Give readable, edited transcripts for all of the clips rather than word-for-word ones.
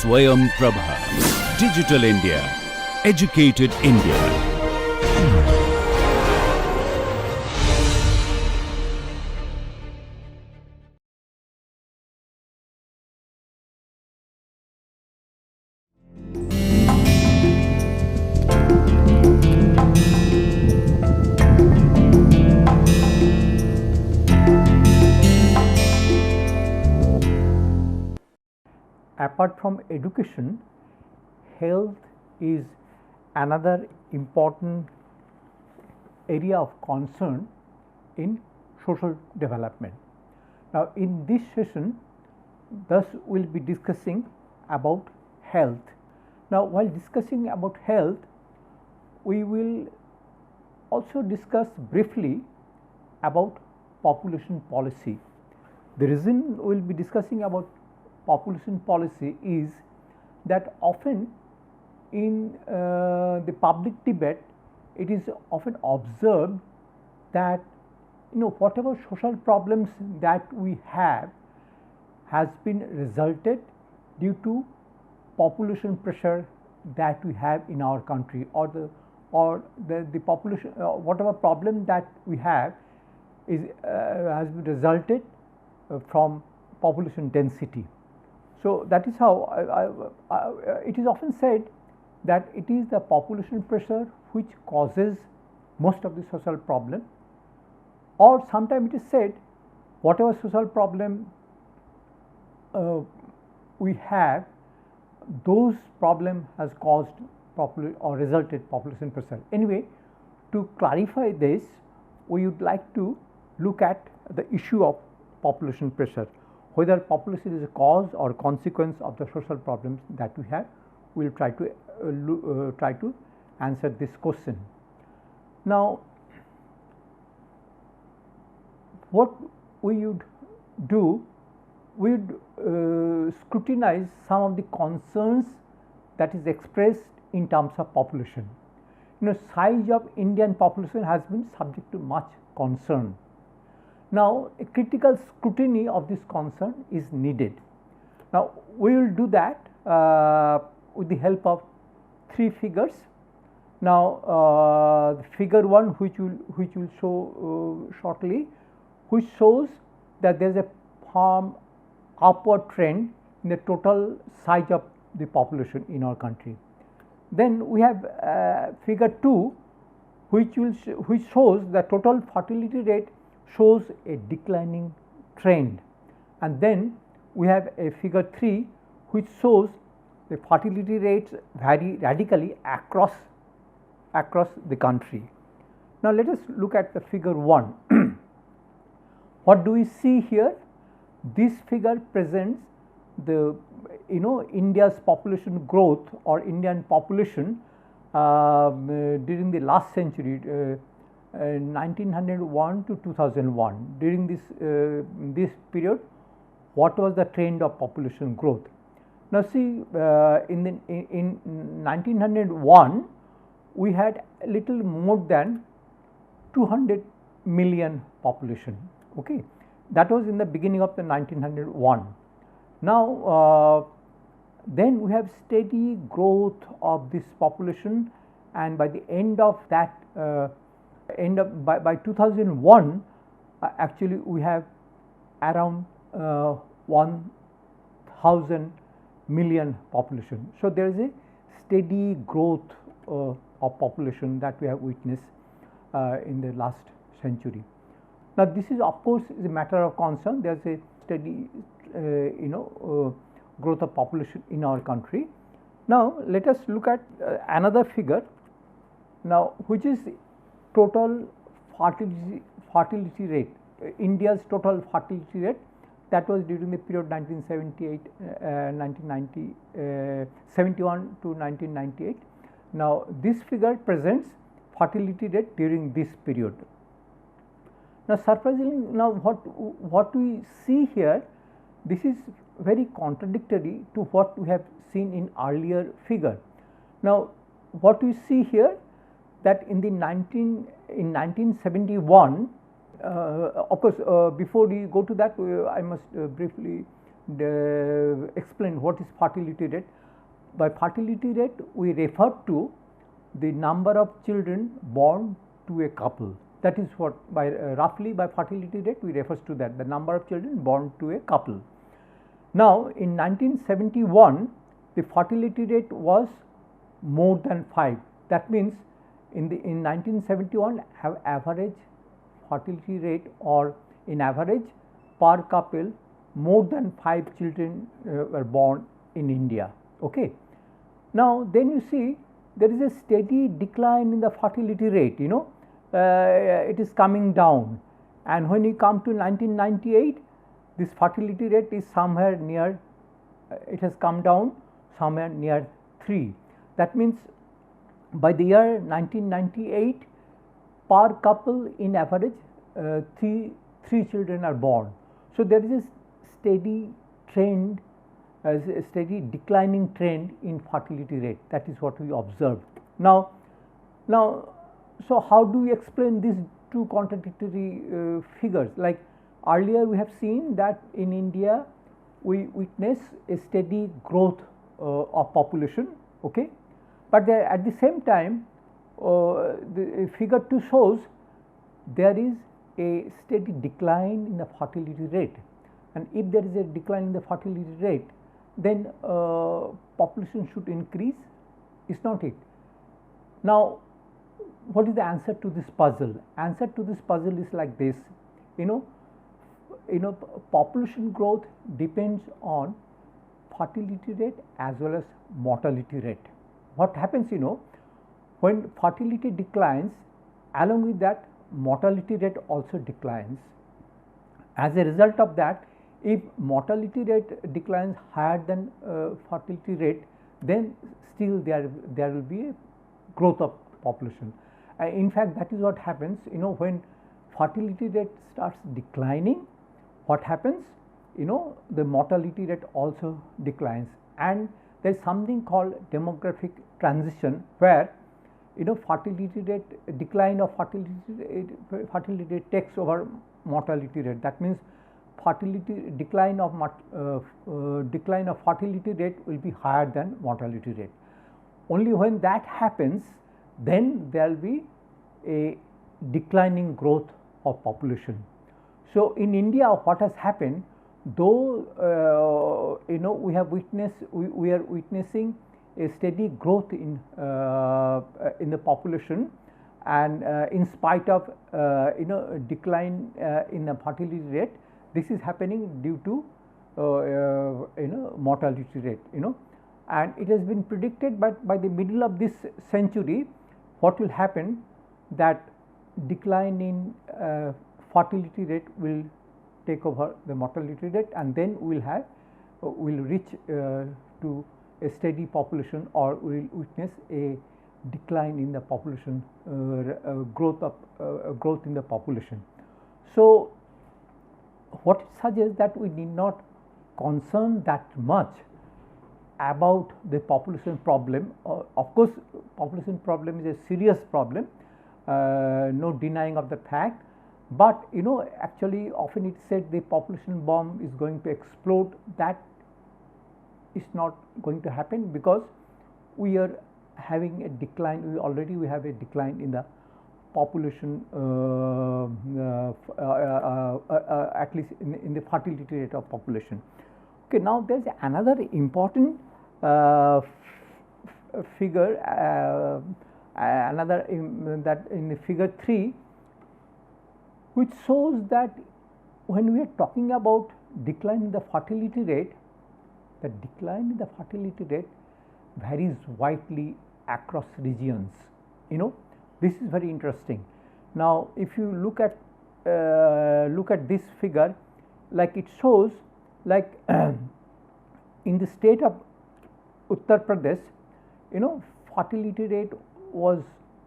Swayam Prabha. Digital India. Educated India. Apart from education, health is another important area of concern in social development. Now, in this session, thus we will be discussing about health. Now, while discussing about health, we will also discuss briefly about population policy. The reason we will be discussing about population policy is that often in the public debate it is often observed that whatever social problems that we have has been resulted due to population pressure that we have in our country, or the population whatever problem that we have is has been resulted from population density. So, that is how it is often said that it is the population pressure which causes most of the social problem, or sometimes it is said whatever social problem we have, those problem has caused or resulted population pressure. Anyway, to clarify this, we would like to look at the issue of population pressure. Whether population is a cause or consequence of the social problems that we have, we will try to answer this question. Now, what we would do, we would scrutinize some of the concerns that is expressed in terms of population. Size of Indian population has been subject to much concern. Now, a critical scrutiny of this concern is needed. Now, we will do that with the help of three figures. Now, figure 1 which will show shortly, which shows that there is a firm upward trend in the total size of the population in our country. Then we have figure 2 which shows the total fertility rate shows a declining trend, and then we have a figure 3 which shows the fertility rates vary radically across the country. Now, let us look at the figure 1. What do we see here? This figure presents the India's population growth or Indian population during the last century, 1901 to 2001. During this period, what was the trend of population growth? Now, see, in 1901 we had a little more than 200 million population. Okay, that was in the beginning of the 1901. Now, then we have steady growth of this population, and by the end of that by 2001 actually we have around 1,000 million population. So, there is a steady growth of population that we have witnessed in the last century. Now, this is of course is a matter of concern. There is a steady growth of population in our country. Now, let us look at another figure now, which is total fertility rate, India's total fertility rate, that was during the period 1971 to 1998. Now, this figure presents fertility rate during this period. Now, surprisingly, now what we see here, this is very contradictory to what we have seen in earlier figure. Now, what we see here, that in 1971, of course, before we go to that, I must briefly explain what is fertility rate. By fertility rate, we refer to the number of children born to a couple. That is what by roughly by fertility rate we refers to that, the number of children born to a couple. Now, in 1971, the fertility rate was more than 5. That means in 1971, have average fertility rate, or in average per couple more than 5 children were born in India. Okay. Now, then you see there is a steady decline in the fertility rate, it is coming down, and when you come to 1998, this fertility rate is somewhere near, it has come down somewhere near 3. That means by the year 1998, per couple in average 3 children are born. So, there is a steady trend, a steady declining trend in fertility rate. That is what we observed. Now, so how do we explain these two contradictory figures? Like earlier we have seen that in India we witness a steady growth of population, okay, but at the same time the figure 2 shows there is a steady decline in the fertility rate, and if there is a decline in the fertility rate, then population should increase, is not it? Now, what is the answer to this puzzle? Answer to this puzzle is like this, population growth depends on fertility rate as well as mortality rate. What happens, when fertility declines, along with that mortality rate also declines. As a result of that, if mortality rate declines higher than fertility rate, then still there will be a growth of population. In fact, that is what happens, when fertility rate starts declining, what happens, the mortality rate also declines, and there is something called demographic transition, where fertility rate, decline of fertility rate takes over mortality rate. That means decline of fertility rate will be higher than mortality rate. Only when that happens, then there will be a declining growth of population. So, in India what has happened, though we are witnessing a steady growth in the population, and in spite of decline in the fertility rate, this is happening due to mortality rate, and it has been predicted, but by the middle of this century what will happen, that decline in fertility rate will take over the mortality rate, and then we will reach to a steady population, or we will witness a decline in the population, growth in the population. So, what it suggests that we need not concern that much about the population problem. Of course, population problem is a serious problem, no denying of the fact, but actually often it is said the population bomb is going to explode. That is not going to happen, because we are having a decline, we have a decline in the population, at least in the fertility rate of population. Okay, now there is another important figure, that in the figure 3, which shows that when we are talking about decline in the fertility rate, the decline in the fertility rate varies widely across regions. This is very interesting. Now, if you look at this figure, like it shows, like in the state of Uttar Pradesh, fertility rate was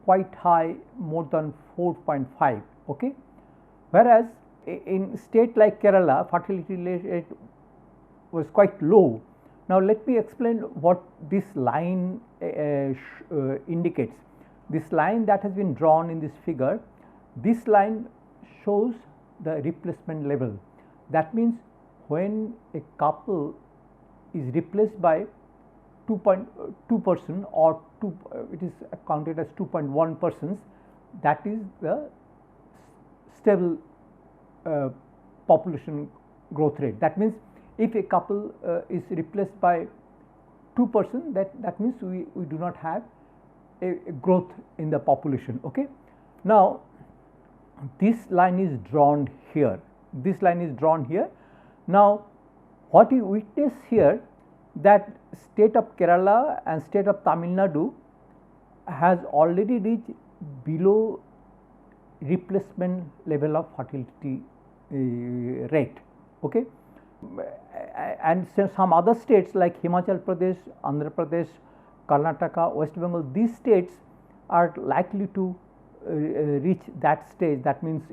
quite high, more than 4.5. Okay, whereas in state like Kerala, fertility rate was quite low. Now, let me explain what this line indicates. This line that has been drawn in this figure, this line shows the replacement level. That means when a couple is replaced by 2.2 person or it is counted as 2.1 persons, that is the stable population growth rate. That means if a couple is replaced by 2 person, that means we do not have a growth in the population. Okay. Now this line is drawn here. This line is drawn here. Now what you witness here, that state of Kerala and state of Tamil Nadu has already reached below replacement level of fertility rate. Okay. And some other states like Himachal Pradesh, Andhra Pradesh, Karnataka, West Bengal, these states are likely to reach that stage. That means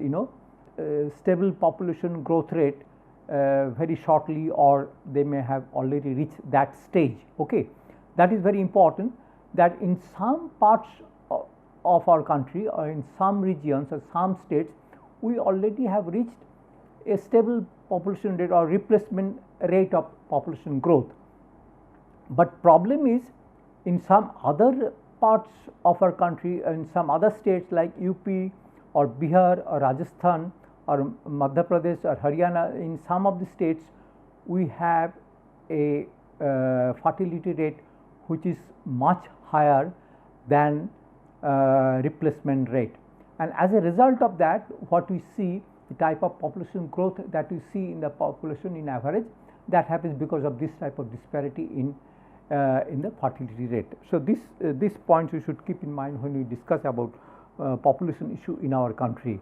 stable population growth rate very shortly, or they may have already reached that stage. Okay. That is very important, that in some parts of our country or in some regions or some states, we already have reached a stable population rate or replacement rate of population growth. But problem is, in some other parts of our country, in some other states like UP or Bihar or Rajasthan or Madhya Pradesh or Haryana, in some of the states we have a fertility rate which is much higher than replacement rate, and as a result of that, what we see, the type of population growth that we see in the population in average, that happens because of this type of disparity in the fertility rate. So this points we should keep in mind when we discuss about population issue in our country.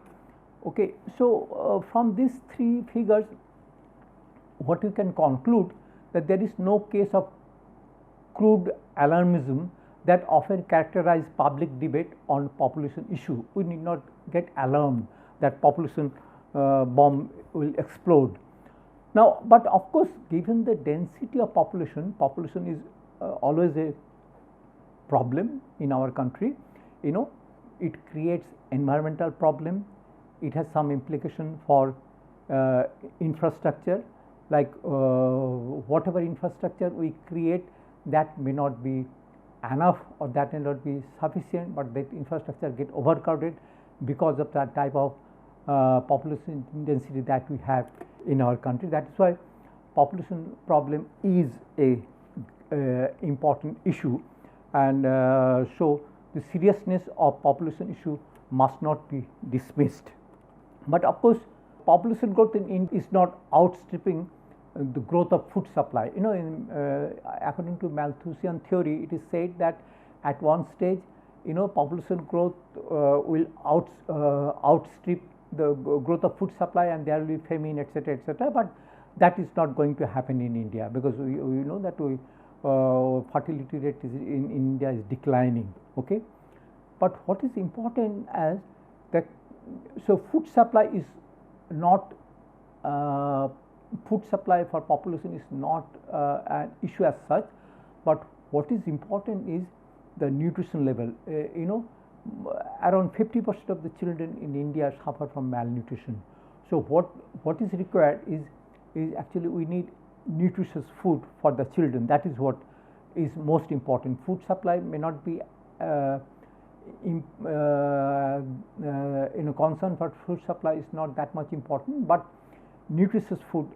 Okay. So from these three figures, what you can conclude, that there is no case of crude alarmism that often characterize public debate on population issue. We need not get alarmed that population bomb will explode. Now, but of course, given the density of population is always a problem in our country. It creates environmental problem. It has some implication for infrastructure, like whatever infrastructure we create, that may not be enough or that may not be sufficient, but that infrastructure get overcrowded because of that type of population density that we have in our country. That is why population problem is a important issue, and so the seriousness of population issue must not be dismissed. But of course, population growth in India is not outstripping the growth of food supply. According to Malthusian theory, it is said that at one stage, population growth will outstrip the growth of food supply, and there will be famine, etc., etc. But that is not going to happen in India, because we know that fertility rate in India is declining. Okay, but what is important as that, so food supply is not food supply for population is not an issue as such, but what is important is the nutrition level. Around 50% of the children in India suffer from malnutrition. So what is required is actually we need nutritious food for the children. That is what is most important. Food supply may not be concern for food supply is not that much important, but nutritious food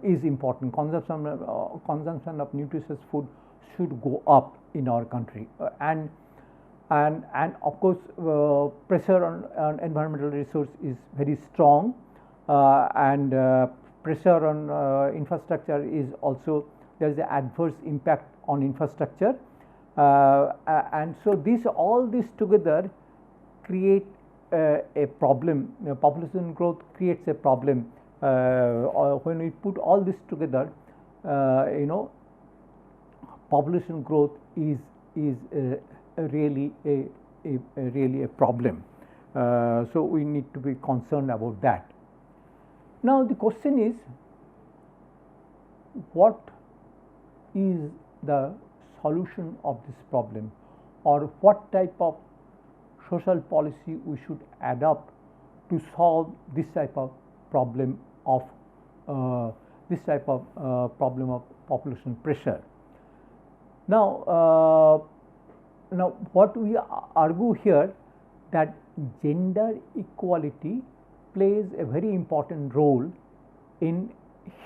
is important. Consumption of nutritious food should go up in our country, and of course pressure on environmental resource is very strong, and pressure on infrastructure is also, there is an adverse impact on infrastructure, and so all this together create a problem. Population growth creates a problem. When we put all this together, population growth is really a problem. So we need to be concerned about that. Now the question is, what is the solution of this problem, or what type of social policy we should adopt to solve this type of problem of this type of problem of population pressure. Now, what we argue here, that gender equality plays a very important role in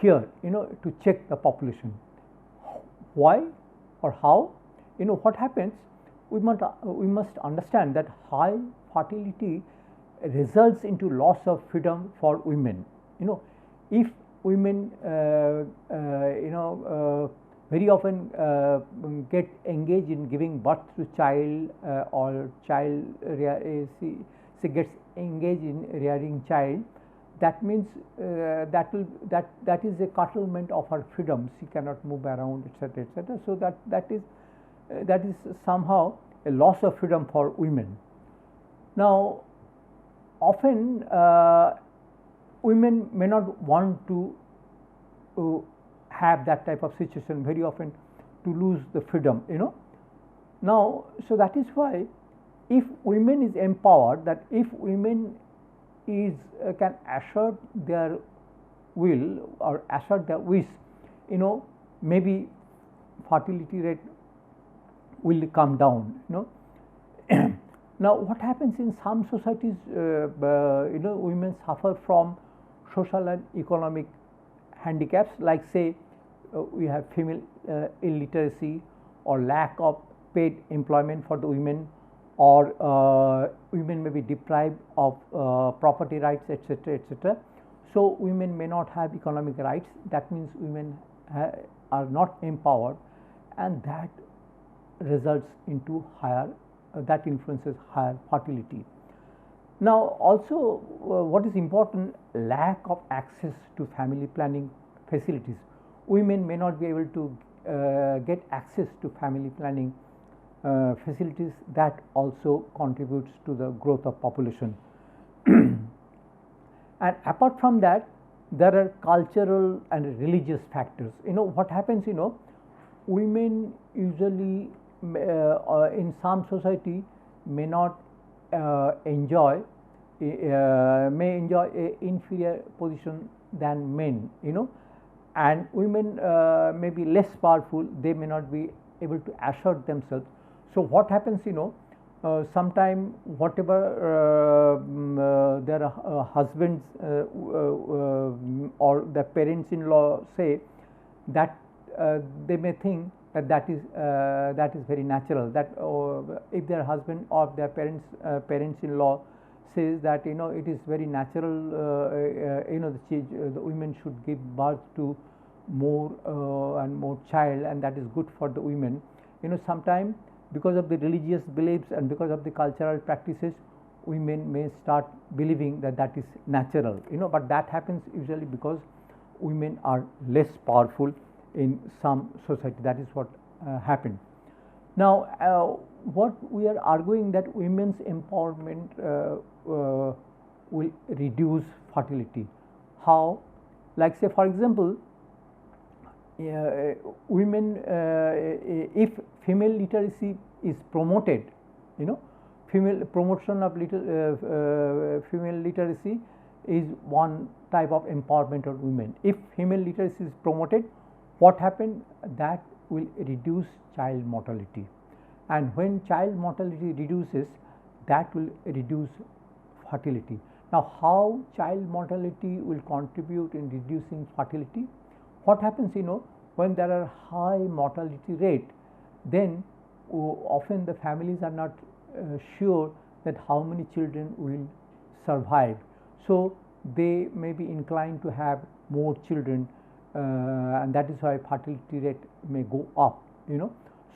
here, to check the population. Why or how? What happens, we must understand that high fertility results into loss of freedom for women. If women very often get engaged in giving birth to child, or child she gets engaged in rearing child, that means that is a curtailment of her freedom. She cannot move around, etc., etc. So that is somehow a loss of freedom for women. Now, often women may not want to have that type of situation, very often to lose the freedom. Now, so that is why, if women is empowered, that if women is can assert their will or assert their wish, maybe fertility rate will come down. Now, what happens in some societies, women suffer from social and economic handicaps, like say we have female illiteracy, or lack of paid employment for the women, or women may be deprived of property rights, etc., etc. So women may not have economic rights. That means women are not empowered, and that results into higher, that influences higher fertility. Now, also what is important, lack of access to family planning facilities. Women may not be able to get access to family planning facilities. That also contributes to the growth of population. And apart from that, there are cultural and religious factors. What happens, women usually in some society may not enjoy a inferior position than men, and women may be less powerful, they may not be able to assert themselves. So what happens, sometime whatever their husbands or the parents-in-law say, that they may think that is very natural, that if their husband or their parents-in-law says that it is very natural, the women should give birth to more and more child, and that is good for the women. Sometime because of the religious beliefs and because of the cultural practices, women may start believing that is natural, but that happens usually because women are less powerful in some society. That is what happened. Now, what we are arguing, that women's empowerment will reduce fertility. How? Like say, for example, women, if female literacy is promoted, promotion of female literacy is one type of empowerment of women. If female literacy is promoted, what happens? That will reduce child mortality, and when child mortality reduces, that will reduce fertility. Now, how child mortality will contribute in reducing fertility? What happens, when there are high mortality rate, then often the families are not sure that how many children will survive. So they may be inclined to have more children, and that is why fertility rate may go up.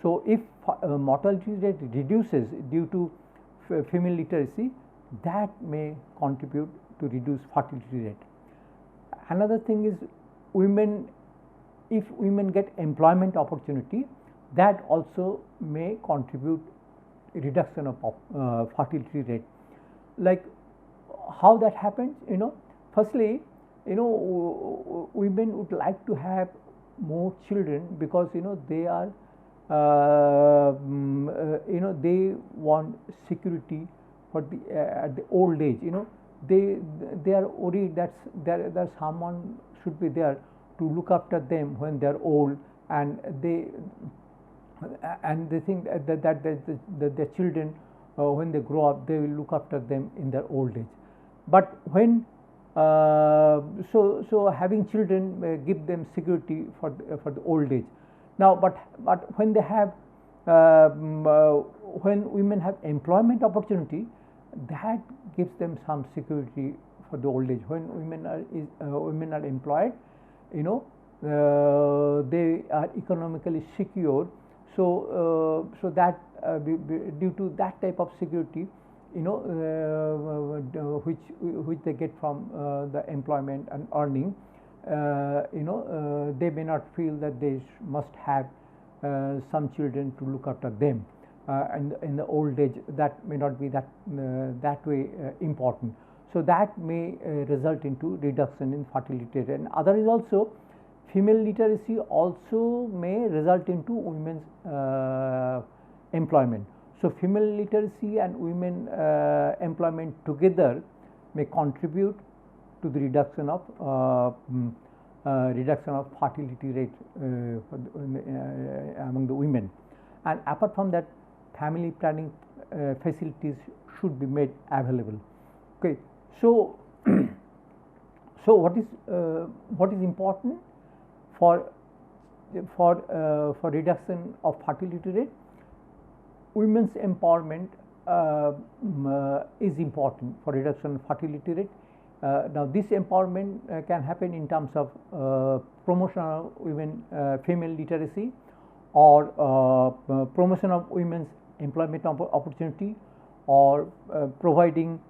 So if mortality rate reduces due to female literacy, that may contribute to reduce fertility rate. Another thing is, if women get employment opportunity, that also may contribute reduction of fertility rate. Like how that happens, firstly, women would like to have more children because they are they want security for the at the old age. they are worried that there's someone should be there to look after them when they are old, and they think that their children, when they grow up, they will look after them in their old age. But when so having children give them security for the old age. Now, but when they have when women have employment opportunity, that gives them some security for the old age. When women are employed, they are economically secure. So that due to that type of security, which they get from the employment and earning, they may not feel that they must have some children to look after them, and in the old age that may not be that way important. So that may result into reduction in fertility rate. And other is also, female literacy also may result into women's employment. So female literacy and women employment together may contribute to the reduction of fertility rate among the women. And apart from that, family planning facilities should be made available. Okay, so so what is important for reduction of fertility rate? Women's empowerment is important for reduction of fertility rate. Now, this empowerment can happen in terms of promotion of female literacy, or promotion of women's employment opportunity, or providing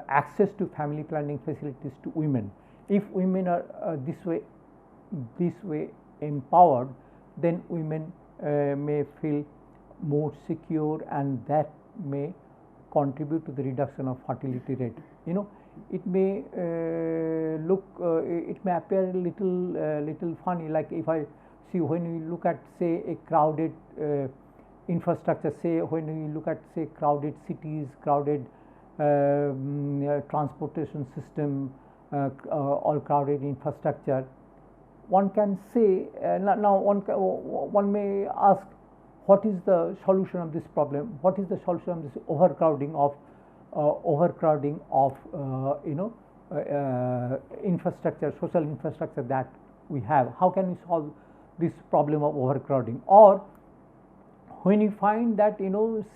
access to family planning facilities to women. If women are this way empowered, then women may feel more secure, and that may contribute to the reduction of fertility rate. It may it may appear a little funny, like if I see, when you look at, say, a crowded infrastructure, say when you look at, say, crowded cities, crowded transportation system, all crowded infrastructure, one can say, now one may ask, what is the solution of this problem? What is the solution of this overcrowding of infrastructure, social infrastructure that we have? How can we solve this problem of overcrowding? Or when you find that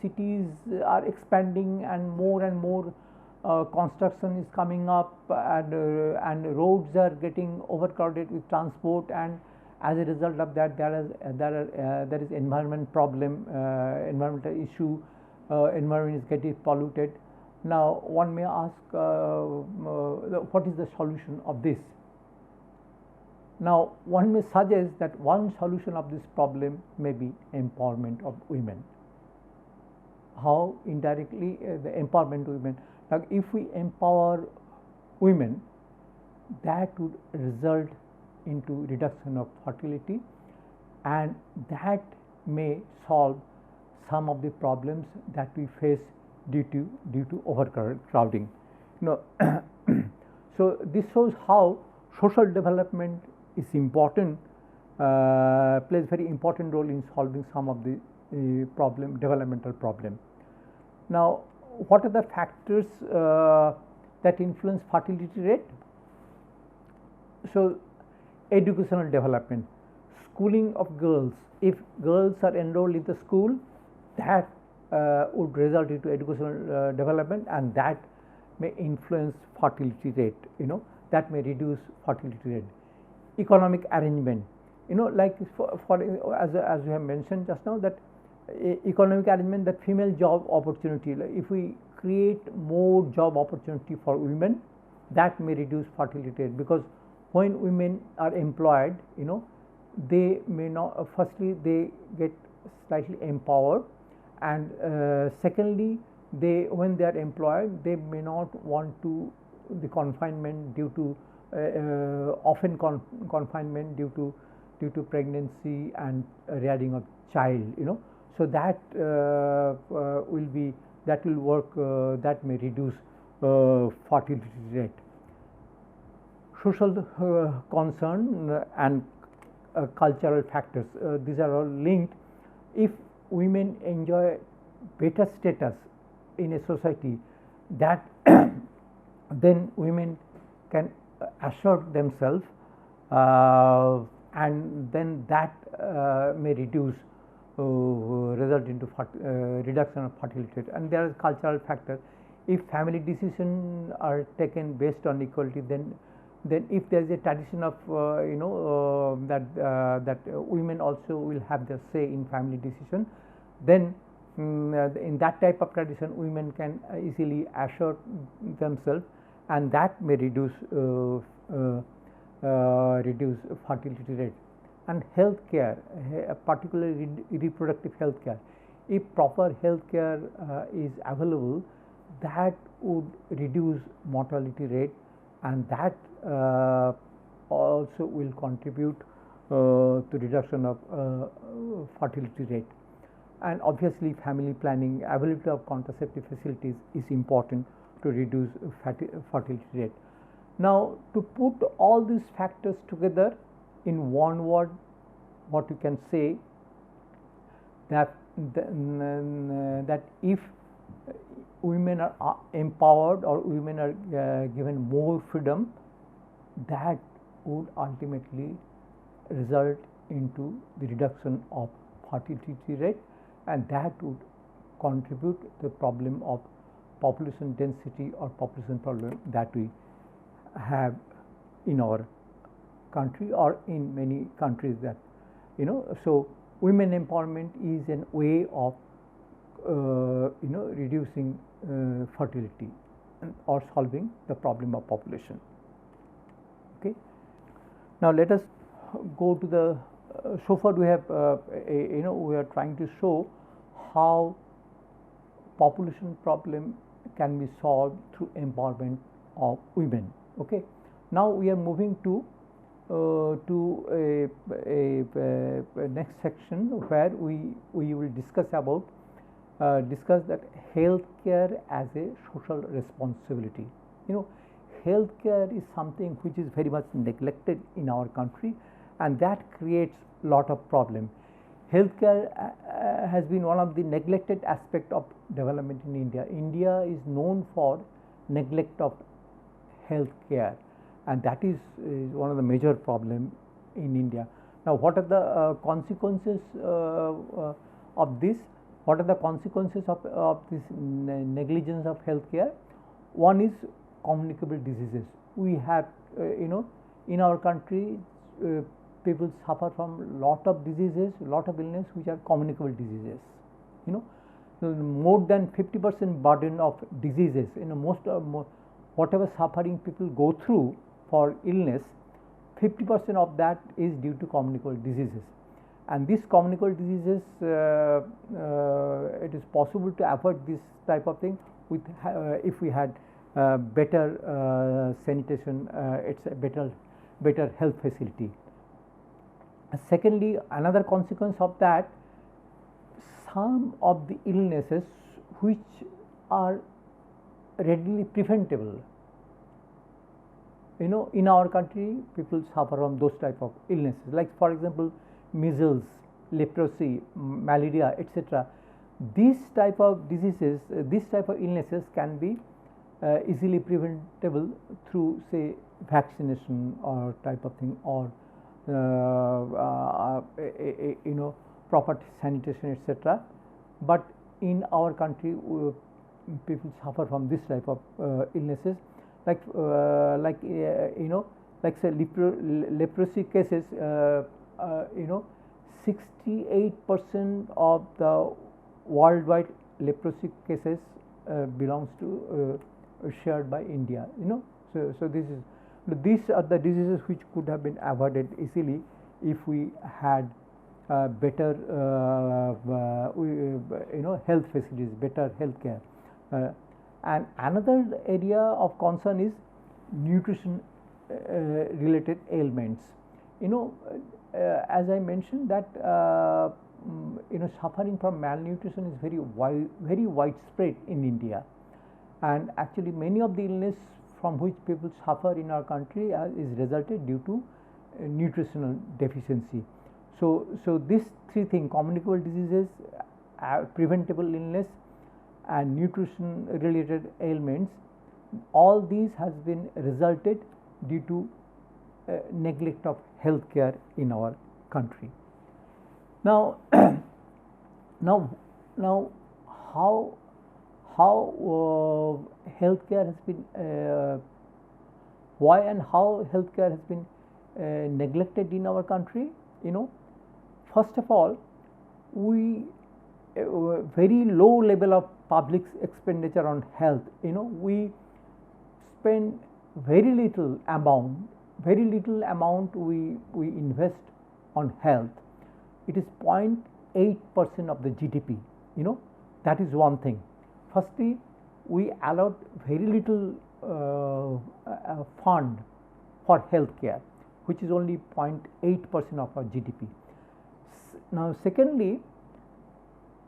cities are expanding and more construction is coming up, and roads are getting overcrowded with transport, and as a result of that, there is environment problem, environmental issue, environment is getting polluted. Now, one may ask, what is the solution of this? Now, one may suggest that one solution of this problem may be empowerment of women. How? Indirectly, the empowerment of women. Now, if we empower women, that would result into reduction of fertility, and that may solve some of the problems that we face due to overcrowding. So this shows how social development is important, plays very important role in solving some of the developmental problem. Now, what are the factors that influence fertility rate? So, educational development, schooling of girls. If girls are enrolled in the school, that would result into educational development, and that may influence fertility rate. That may reduce fertility rate. Economic arrangement. Like as we have mentioned just now, that economic arrangement, that female job opportunity. Like if we create more job opportunity for women, that may reduce fertility rate, because when women are employed, they may not, firstly they get slightly empowered, and secondly, when they are employed, they may not want to the confinement due to often confinement due to pregnancy and rearing of child. So that will work, that may reduce fertility rate. Social concern and cultural factors, these are all linked. If women enjoy better status in a society, that then women can assert themselves, and then that may reduce result into reduction of fertility rate. And there is cultural factor. If family decisions are taken based on equality, then if there is a tradition of that women also will have their say in family decision, then in that type of tradition women can easily assert themselves, and that may reduce fertility rate. And health care, particularly reproductive health care, if proper health care is available, that would reduce mortality rate, and that also will contribute to reduction of fertility rate. And obviously family planning, availability of contraceptive facilities is important to reduce fertility rate. Now, to put all these factors together in one word, what you can say, that that if women are empowered or women are given more freedom, that would ultimately result into the reduction of fertility rate, and that would contribute to the problem of population density or population problem that we have in our country or in many countries. That so women empowerment is a way of reducing fertility or solving the problem of population. Okay. Now let us go to the so far we have we are trying to show how population problem can be solved through empowerment of women. Okay. Now we are moving to a next section where we will discuss about that healthcare as a social responsibility. Healthcare is something which is very much neglected in our country, and that creates lot of problem. Healthcare has been one of the neglected aspect of development in India. India is known for neglect of healthcare, and that is one of the major problem in India. Now, what are the consequences of this? What are the consequences of this negligence of healthcare? One is communicable diseases. We have in our country people suffer from lot of diseases, lot of illness which are communicable diseases. More than 50% burden of diseases, most whatever suffering people go through for illness, 50% of that is due to communicable diseases. And these communicable diseases, it is possible to avoid this type of thing with if we had better sanitation, it's a better health facility. Secondly, another consequence of that, some of the illnesses which are readily preventable. In our country, people suffer from those type of illnesses, like for example, measles, leprosy, malaria, etc. These type of diseases, these type of illnesses can be easily preventable through, say, vaccination or type of thing, or proper sanitation, etc. But in our country, people suffer from this type of illnesses, like say leprosy cases. 68% of the worldwide leprosy cases belongs to shared by India. So these are the diseases which could have been avoided easily if we had better health facilities, better health care. And another area of concern is nutrition related ailments. As I mentioned that suffering from malnutrition is very widespread in India, and actually many of the illness from which people suffer in our country is resulted due to nutritional deficiency. So these three things, communicable diseases, preventable illness and nutrition related ailments, all these has been resulted due to neglect of healthcare in our country. Now now how healthcare has been why and how healthcare has been neglected in our country. First of all, we very low level of public expenditure on health. We spend very little amount we invest on health. It is 0.8% of the GDP. That is one thing. Firstly, we allot very little fund for healthcare, which is only 0.8% of our GDP. Now, secondly,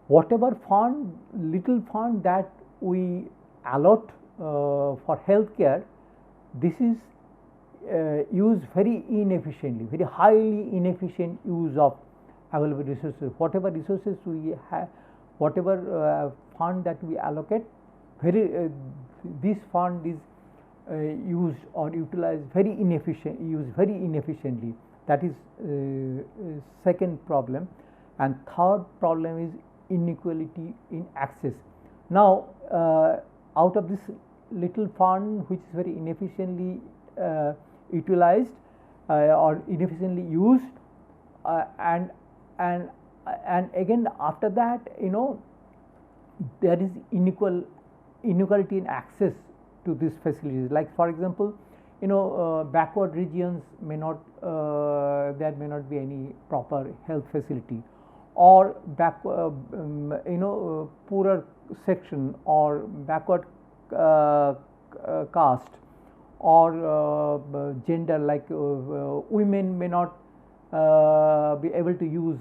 whatever little fund that we allot for healthcare, this is used very inefficiently, very highly inefficient use of available resources. Whatever resources we have, whatever fund that we allocate, this fund is used or utilized very inefficiently. That is second problem. And third problem is inequality in access. Now, out of this little fund which is very inefficiently utilized or inefficiently used, and again after that, there is inequality in access to these facilities. Like for example, backward regions may not there may not be any proper health facility, or poorer section or backward caste or gender, like women may not be able to use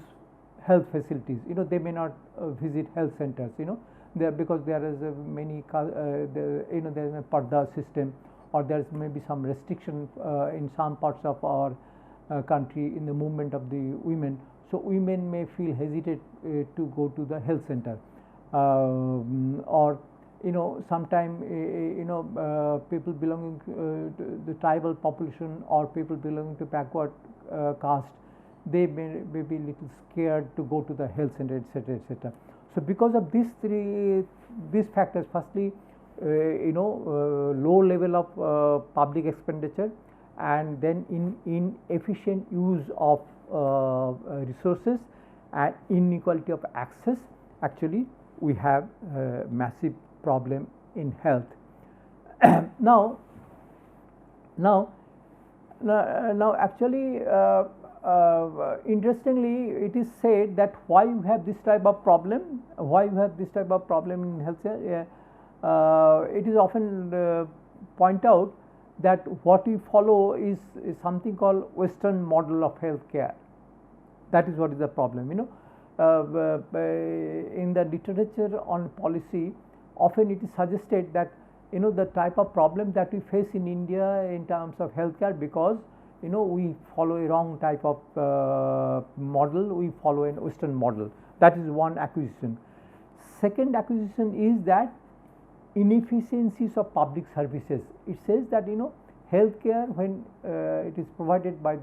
health facilities. They may not visit health centers. Because there is many there is a parda system, or there is maybe some restriction in some parts of our country in the movement of the women. So women may feel hesitate to go to the health center, or sometime people belonging to the tribal population or people belonging to backward caste, they may be little scared to go to the health center, etc., etc. So because of these factors, firstly, low level of public expenditure, and then inefficient use of resources and inequality of access, actually we have a massive problem in health. Now actually, interestingly, it is said that why you have this type of problem, in healthcare. It is often point out that what we follow is something called Western model of healthcare. That is what is the problem. In the literature on policy, often it is suggested that the type of problem that we face in India in terms of healthcare, because we follow a wrong type of model, we follow a Western model. That is one accusation. Second accusation is that inefficiencies of public services. It says that healthcare, when it is provided by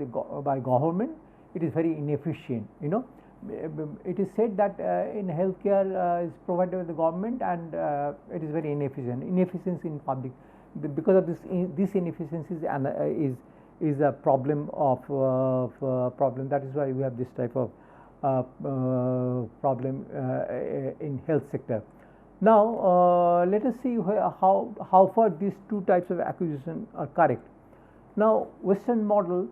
government, it is very inefficient. It is said that in healthcare is provided by the government, and it is very inefficient. Inefficiency in public, because of this inefficiencies is a problem of problem. That is why we have this type of problem in health sector. Now let us see how far these two types of accusation are correct. Now, Western model.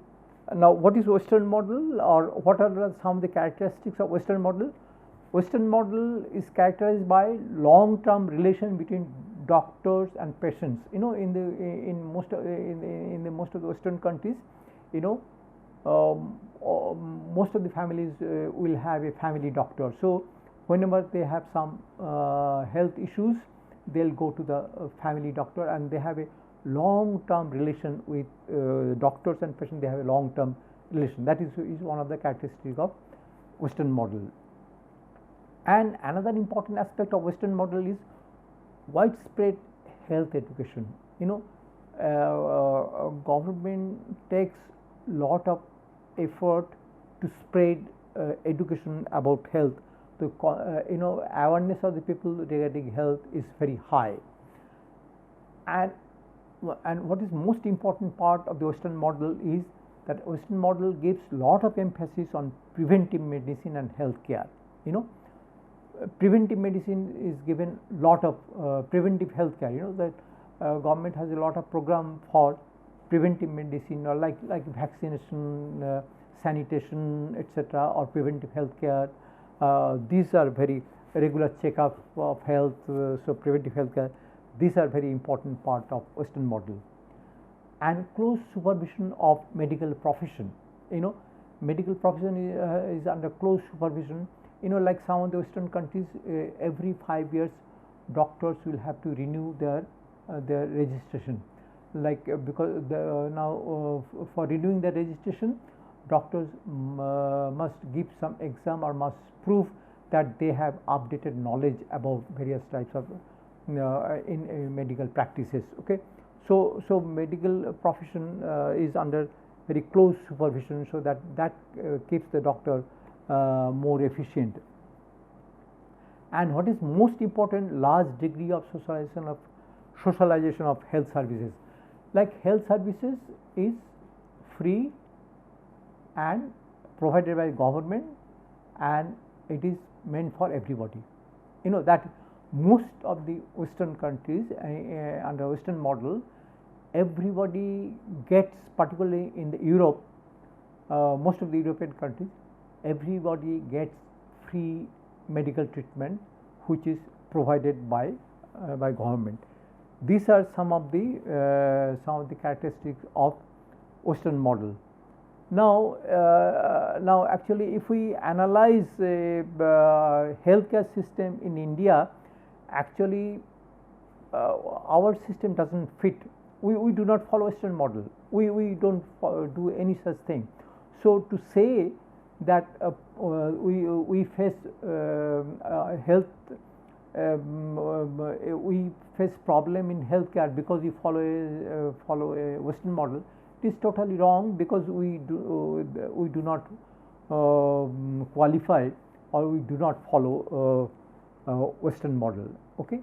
Now, what is Western model, or what are some of the characteristics of Western model? Western model is characterized by long-term relation between doctors and patients. In most of the Western countries, most of the families will have a family doctor. So whenever they have some health issues, they'll go to the family doctor, and they have a long term relation with doctors and patients. They have a long term relation. That is one of the characteristics of Western model. And another important aspect of Western model is widespread health education. Government takes lot of effort to spread education about health. The awareness of the people regarding health is very high. And what is most important part of the Western model is that Western model gives lot of emphasis on preventive medicine and health care. Preventive medicine is given lot of preventive health care. That government has a lot of program for preventive medicine, or like vaccination, sanitation, etc., or preventive health care. These are very regular checkup of health, so preventive health care. These are very important part of Western model. And close supervision of medical profession. Medical profession is under close supervision. Like some of the Western countries, every 5 years doctors will have to renew their registration. Because now for renewing the registration, doctors must give some exam or must prove that they have updated knowledge about various types of in medical practices. Okay, so medical profession is under very close supervision, so that keeps the doctor more efficient. And what is most important, large degree of socialization of health services. Like health services is free and provided by government, and it is meant for everybody. That most of the Western countries under Western model, everybody gets, particularly in the Europe, most of the European countries, everybody gets free medical treatment which is provided by government. These are some of the characteristics of Western model. Now actually, if we analyze healthcare system in India, actually our system doesn't fit. We do not follow Western model. We don't do any such thing. So to say that we face health, we face problem in healthcare because we follow a Western model, it is totally wrong, because we do not qualify, or we do not follow Western model. Okay.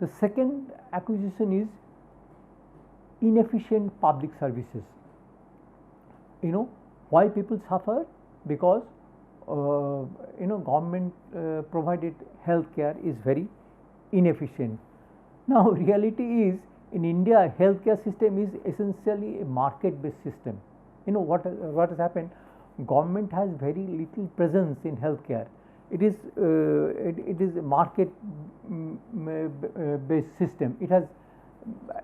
The second accusation is inefficient public services. Why people suffer? Because government provided health care is very inefficient. Now reality is, in India, healthcare system is essentially a market based system. What has happened, government has very little presence in healthcare. It is a market based system. It has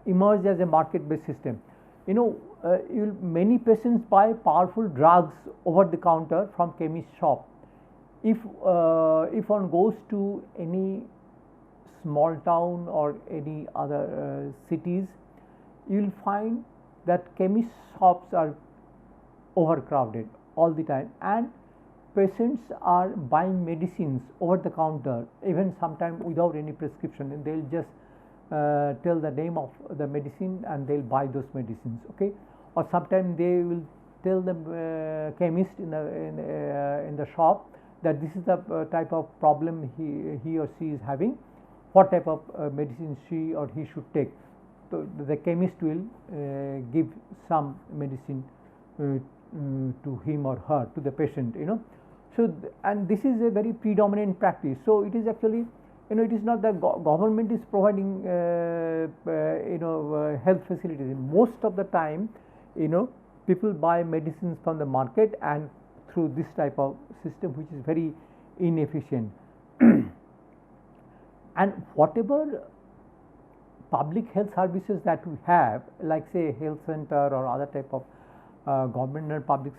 emerged as a market based system. Many patients buy powerful drugs over the counter from chemist shop. If one goes to any small town or any other cities, you will find that chemist shops are overcrowded all the time, and patients are buying medicines over the counter, even sometimes without any prescription, and they'll just tell the name of the medicine and they'll buy those medicines. Okay, or sometimes they will tell the chemist in the shop that this is the type of problem he or she is having, what type of medicine she or he should take. So the chemist will give some medicine to him or her, to the patient. So and this is a very predominant practice. So it is actually, it is not that government is providing health facilities. Most of the time, people buy medicines from the market, and through this type of system, which is very inefficient. And whatever public health services that we have, like say health center or other type of government and public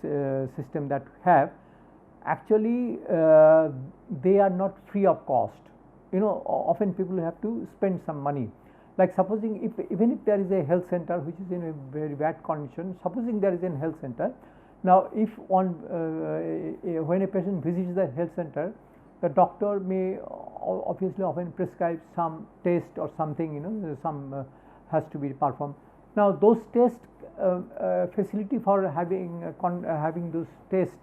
system that we have, actually they are not free of cost. often people have to spend some money. Like supposing even if there is a health center which is in a very bad condition, supposing there is a health center, now if one when a patient visits the health center, the doctor may obviously often prescribe some test or something, some has to be performed. Now those test facility for having those tests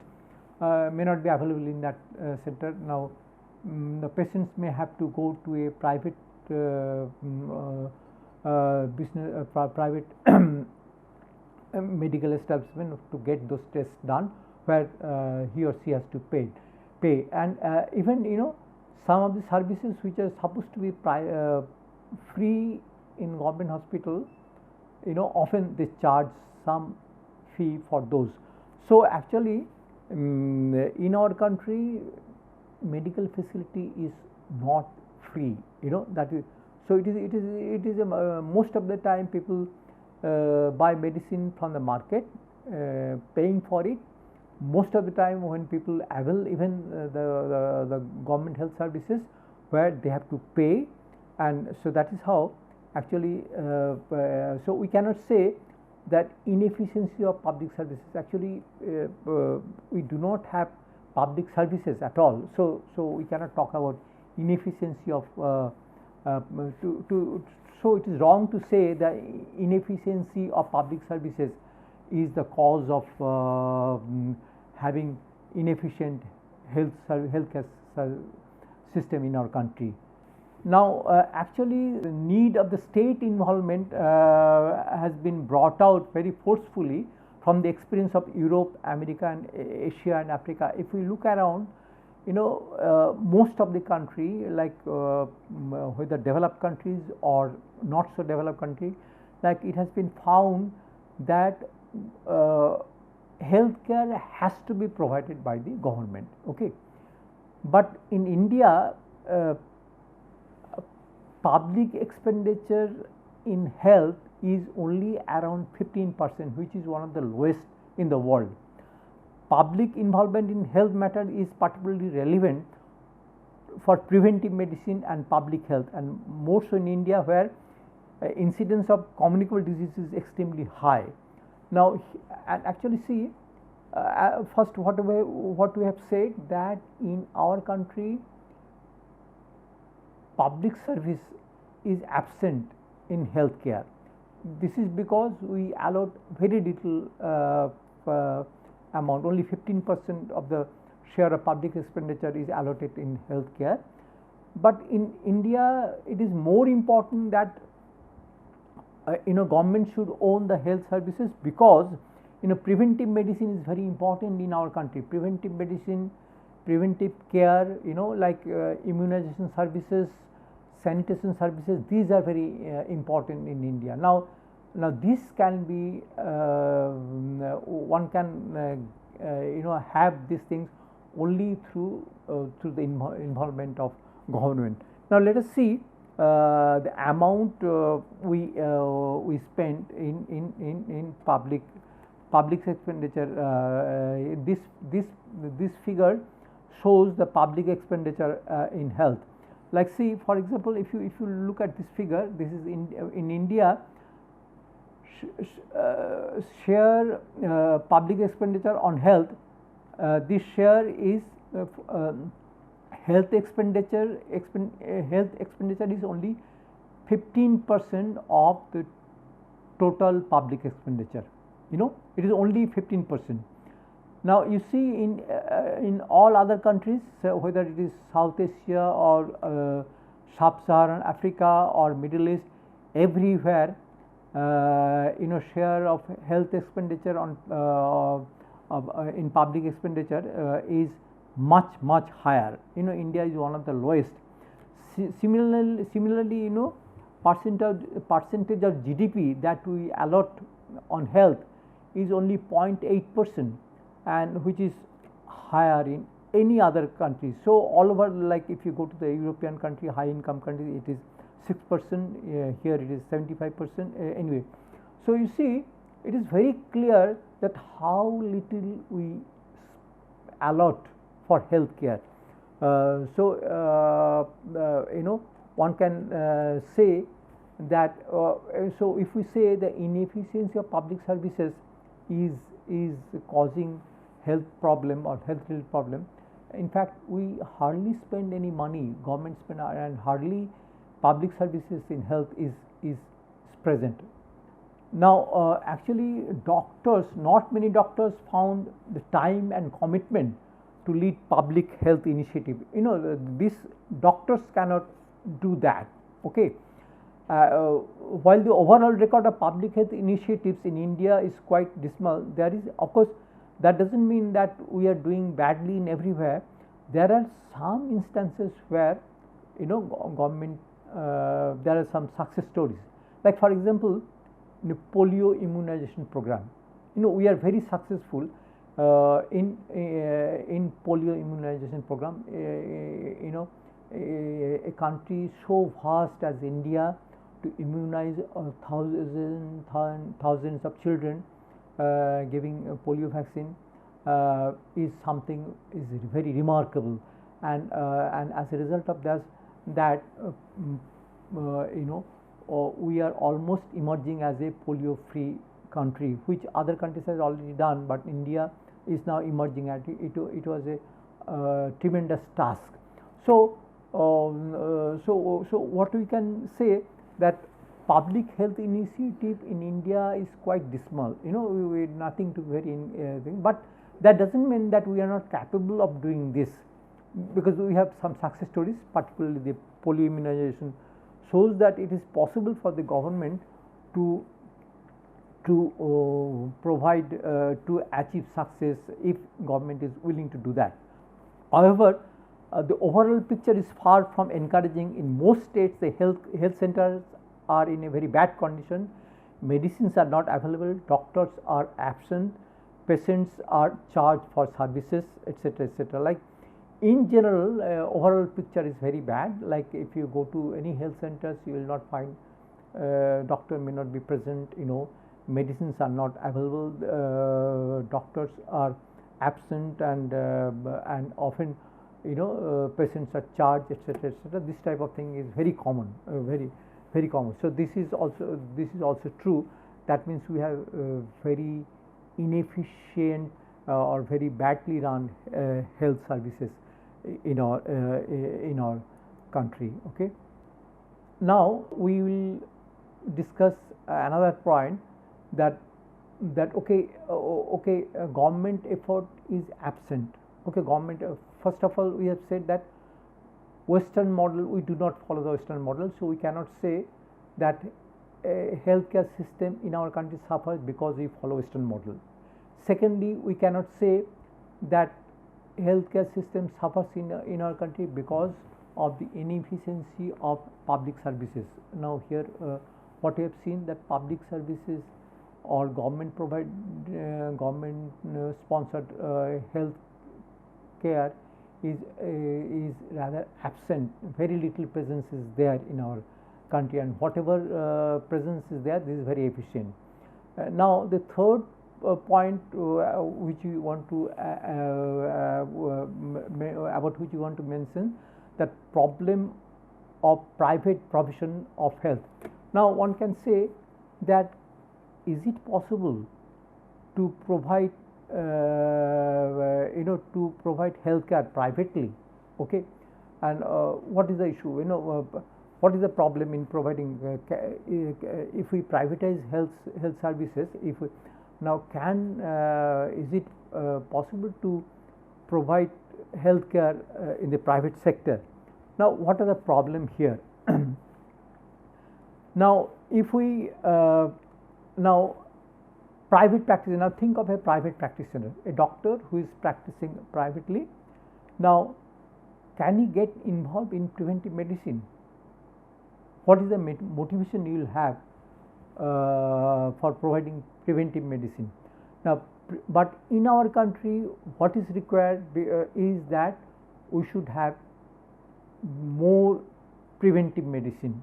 may not be available in that center. Now the patients may have to go to a private private medical establishment to get those tests done, where he or she has to pay. And even some of the services which are supposed to be free in government hospital, often they charge some fee for those. So actually in our country medical facility is not free, that is. So it is most of the time people buy medicine from the market, paying for it. Most of the time when people avail even the government health services, where they have to pay, and so that is how actually so we cannot say that inefficiency of public services. Actually we do not have public services at all, so we cannot talk about inefficiency of so it is wrong to say that inefficiency of public services is the cause of having inefficient healthcare system in our country. Now actually the need of the state involvement has been brought out very forcefully from the experience of Europe, America and Asia and Africa. If we look around, most of the country, like whether developed countries or not so developed country, like it has been found that healthcare has to be provided by the government. Okay, but in India public expenditure in health is only around 15%, which is one of the lowest in the world. Public involvement in health matter is particularly relevant for preventive medicine and public health, and more so in India, where incidence of communicable disease is extremely high. Now and actually see first what we have said, that in our country public service is absent in healthcare. This is because we allot very little amount, only 15% of the share of public expenditure is allotted in healthcare. But in India it is more important that government should own the health services, because preventive medicine is very important in our country. Preventive medicine, preventive care, like immunization services, sanitation services, these are very important in India. Now this can be one can have these things only through the involvement of government. Now let us see the amount we spend in public expenditure. This figure shows the public expenditure in health. Like see, for example, if you look at this figure, this is in India. Share public expenditure on health. This share is health expenditure is only 15% of the total public expenditure. It is only 15%. Now you see in all other countries, whether it is South Asia or Sub-Saharan Africa or Middle East, everywhere share of health expenditure on in public expenditure is much higher. India is one of the lowest. Similarly, percentage of GDP that we allot on health is only 0.8%, and which is higher in any other country. So all over, like if you go to the European country, high income country, it is 6%, here it is 75%. Anyway, so you see, it is very clear that how little we allot for healthcare. One can say that so if we say the inefficiency of public services is causing health problem or health related problem, in fact we hardly spend any money, government spend, and hardly public services in health is present. Now actually doctors, not many doctors found the time and commitment to lead public health initiative. These doctors cannot do that. Okay. While the overall record of public health initiatives in India is quite dismal, there is, of course, that doesn't mean that we are doing badly in everywhere. There are some instances where government, there are some success stories. Like for example, the polio immunization program. We are very successful in polio immunization program. A country so vast as India, to immunize thousands of children, giving a polio vaccine is something is very remarkable, and as a result of that we are almost emerging as a polio free country, which other countries have already done, but India is now emerging at it. It was a tremendous task. So what we can say, that public health initiative in India is quite dismal. We nothing to very thing, but that doesn't mean that we are not capable of doing this, because we have some success stories, particularly the polio immunization shows that it is possible for the government to provide to achieve success if government is willing to do that. However, the overall picture is far from encouraging. In most states, the health centers are in a very bad condition. Medicines are not available, doctors are absent, patients are charged for services, etc., etc. Like in general, overall picture is very bad. Like if you go to any health centers, you will not find doctor may not be present. Medicines are not available, doctors are absent, and often patients are charged, etc., etc. This type of thing is very common, very common. So this is also true. That means we have very inefficient or very badly run health services in our country. Okay. Now we will discuss another point, that government effort is absent. Okay, government first of all, we have said that Western model, we do not follow the Western model, so we cannot say that a healthcare system in our country suffers because we follow Western model. Secondly, we cannot say that healthcare system suffers in our country because of the inefficiency of public services. Now here what we have seen, that public services or government provide government sponsored health care is rather absent. Very little presence is there in our country, and whatever presence is there, this is very efficient. Now the third point which we want to about which we want to mention, that problem of private provision of health. Now one can say that, is it possible to provide to provide healthcare privately? Okay, and what is the issue? What is the problem in providing if we privatize health services? If we, now can is it possible to provide healthcare in the private sector? Now what are the problem here? Now if we now private practice, now think of a private practitioner, a doctor who is practicing privately. Now can he get involved in preventive medicine? What is the motivation you will have for providing preventive medicine? Now but in our country, what is required is that we should have more preventive medicine,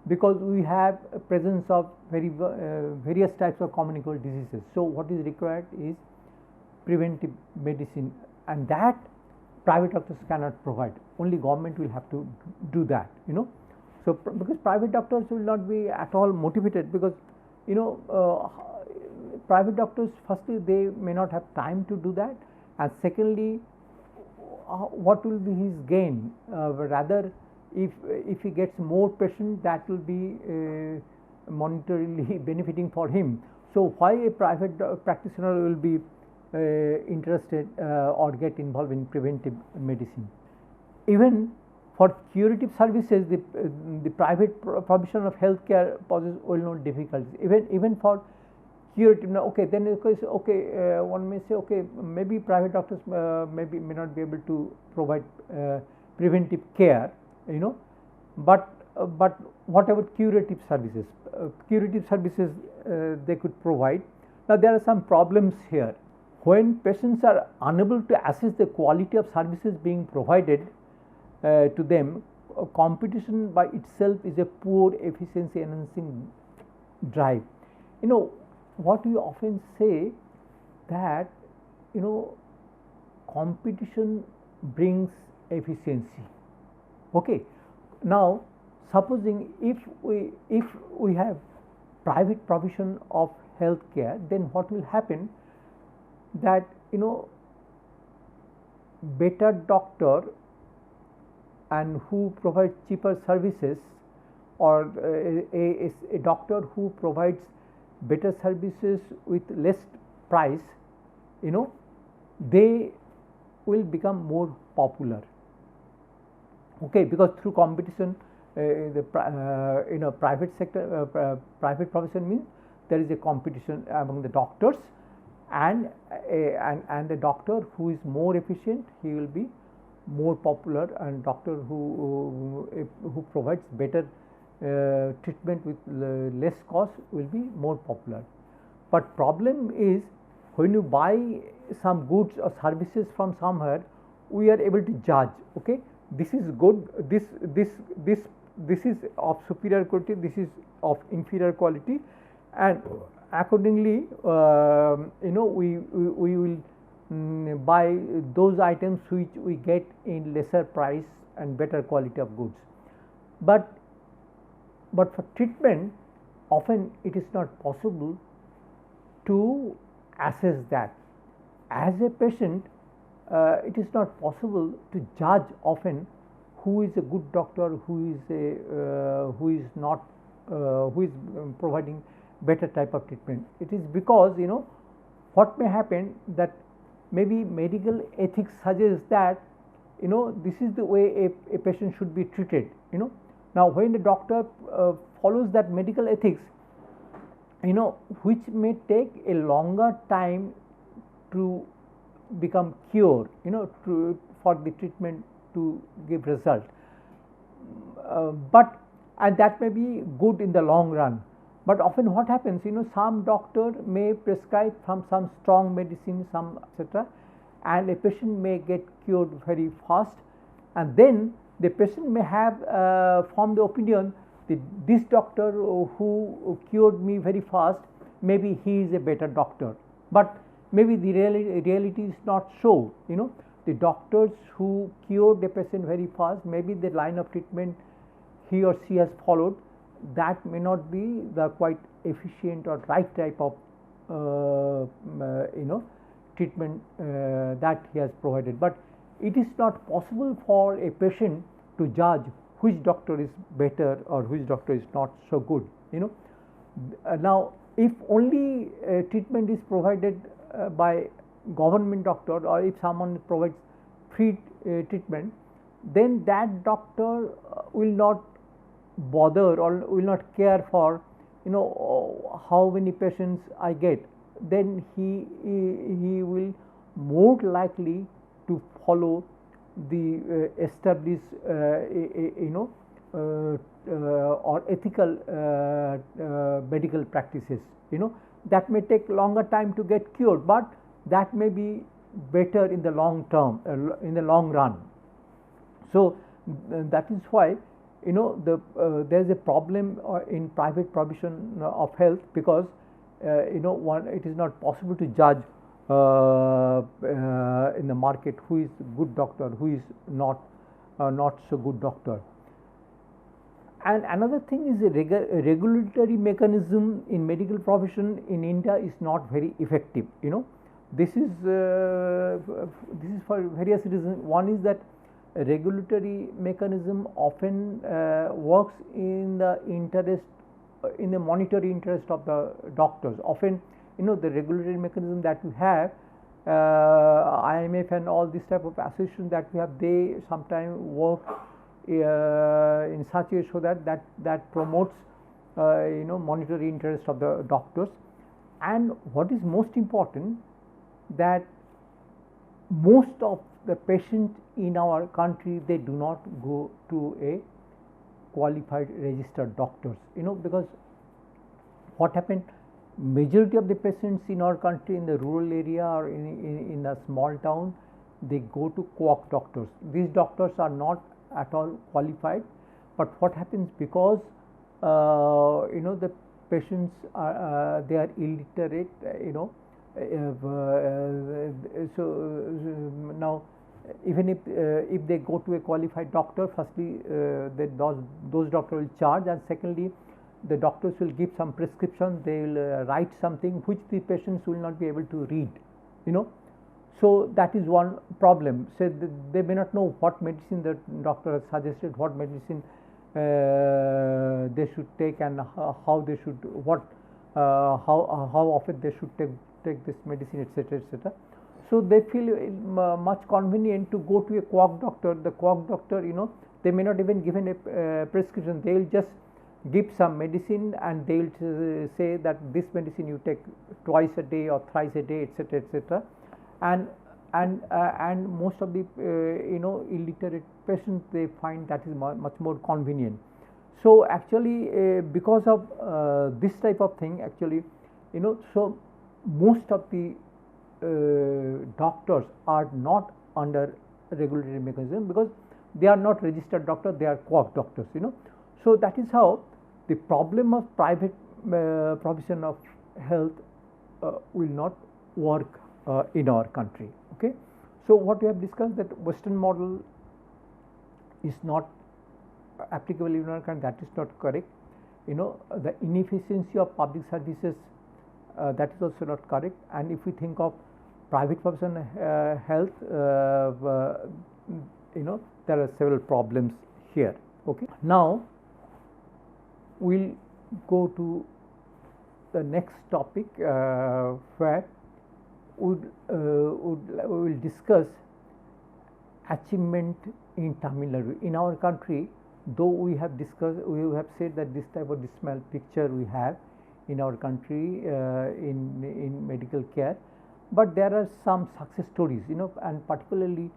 because we have a presence of various types of communicable diseases. So what is required is preventive medicine, and that private doctors cannot provide. Only government will have to do that, you know. So because private doctors will not be at all motivated, because you know private doctors, firstly they may not have time to do that, and secondly what will be his gain? Rather, if he gets more patients, that will be monetarily benefiting for him. So why a private practitioner will be interested or get involved in preventive medicine? Even for curative services, the private provision of healthcare poses well known difficulties. Even for curative, okay, then okay, one may say, okay, maybe private doctors may not be able to provide preventive care, you know, but what about curative services? Curative services they could provide. Now there are some problems here. When patients are unable to assess the quality of services being provided to them, competition by itself is a poor efficiency enhancing drive. You know, what we often say that, you know, competition brings efficiency. Okay. Now supposing if we have private provision of health care, then what will happen? That, you know, better doctor and who provides cheaper services, or a doctor who provides better services with less price, you know, they will become more popular. Okay, because through competition, you know, private sector, private provision means there is a competition among the doctors, and the doctor who is more efficient, he will be more popular, and doctor who provides better treatment with less cost will be more popular. But problem is, when you buy some goods or services from somewhere, we are able to judge, okay, this is good, this is of superior quality, this is of inferior quality, and accordingly you know, we will buy those items which we get in lesser price and better quality of goods. But for treatment, often it is not possible to assess that. As a patient, it is not possible to judge often who is a good doctor, who is not, who is providing better type of treatment. It is because, you know, what may happen, that maybe medical ethics suggests that, you know, this is the way a patient should be treated, you know. Now when the doctor follows that medical ethics, you know, which may take a longer time to become cured, you know, for the treatment to give result, but and that may be good in the long run. But often what happens, you know, some doctor may prescribe from some strong medicine, some etc., and a patient may get cured very fast, and then the patient may have formed the opinion that this doctor who cured me very fast, maybe he is a better doctor, but maybe the reality is not so, you know. The doctors who cured the patient very fast, maybe the line of treatment he or she has followed, that may not be the quite efficient or right type of you know, treatment that he has provided. But it is not possible for a patient to judge which doctor is better or which doctor is not so good, you know. Now if only treatment is provided by government doctor, or if someone provides free treatment, then that doctor will not bother or will not care for, you know, how many patients I get. Then he will more likely to follow the established you know or ethical medical practices, you know. That may take longer time to get cured, but that may be better in the long term, in the long run. So that is why, you know, there is a problem in private provision of health, because you know, it is not possible to judge in the market, who is good doctor, who is not so good doctor. And another thing is a regulatory mechanism in medical profession in India is not very effective. This is for various reasons. One is that a regulatory mechanism often works in the monetary interest of the doctors. Often, the regulatory mechanism that we have, IMF and all this type of associations that we have, they sometimes work in such a way so that promotes monetary interest of the doctors. And what is most important, that most of the patients in our country, they do not go to a qualified registered doctors, because what happened, majority of the patients in our country in the rural area or in a small town, they go to quack doctors. These doctors are not at all qualified, but what happens, because the patients are they are illiterate, so now even if they go to a qualified doctor, firstly those doctors will charge, and secondly the doctors will give some prescription, they will write something which the patients will not be able to read, So that is one problem. So they may not know what medicine the doctor has suggested, what medicine they should take, and how they should how often they should take this medicine, etc., etc. So they feel much convenient to go to a quack doctor. The quack doctor, they may not even give a prescription. They will just give some medicine, and they will say that this medicine you take twice a day or thrice a day, etc., etc. And most of the illiterate patients, they find that is much more convenient. So actually, because of this type of thing, actually, so most of the doctors are not under regulatory mechanism, because they are not registered doctors, they are quack doctors. So that is how the problem of private provision of health will not work in our country. Okay. So what we have discussed, that Western model is not applicable in our country, that is not correct. The inefficiency of public services, that is also not correct. And if we think of private provision health, there are several problems here. Okay. Now we'll go to the next topic, where we will discuss achievement in Tamil Nadu. In our country, though we have said that this type of dismal picture we have in our country in medical care, but there are some success stories, and particularly